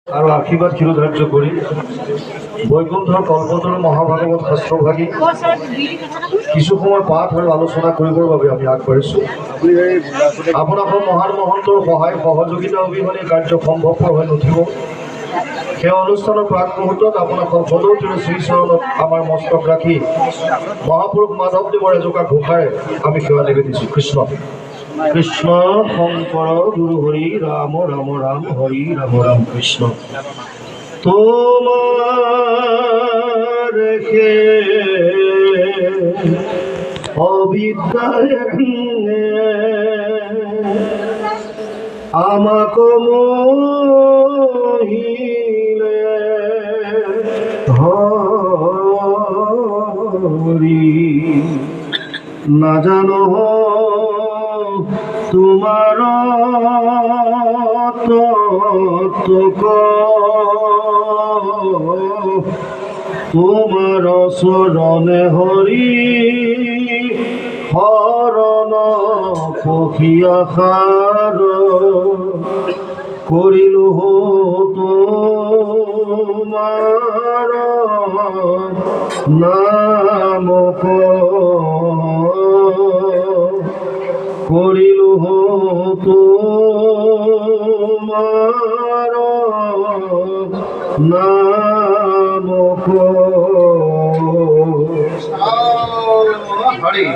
আরো আশীর্বাদ চিরধার্য করি। বৈকুণ্ঠ কল্পতরু মহাভাগবত শাস্ত্রভাগী কিছু সময় পাঠ আৰু আলোচনা কৰিবৰ বাবে আমি আগবাঢ়িছোঁ। আপোনালোকৰ মহান মহন্তৰ সহায় সহযোগিতা অবিহনে কাৰ্য সম্ভৱপৰ হৈ নুঠিব। সেই অনুষ্ঠানৰ প্ৰাক মুহূৰ্তত আপোনালোকৰ সদৌতিৰে শ্ৰীচৰণত আমাৰ মস্তক ৰাখি মহাপুৰুষ মাধৱদেৱৰ এজোকা ঘোষাৰে আমি সেৱা নিবেদিছোঁ। কৃষ্ণ কৃষ্ণ শংকৰ গুৰু হৰি ৰাম ৰাম ৰাম হৰি ৰাম ৰাম কৃষ্ণ। তোমার অবিদ্যায় আমাকে মোহিলে হরি না জানো তোমার তত্ত্ব তোমার চরণে হরি হরণ পখিয়াখার করিলু তোমার নাম করিলু তোমার নাম হরি।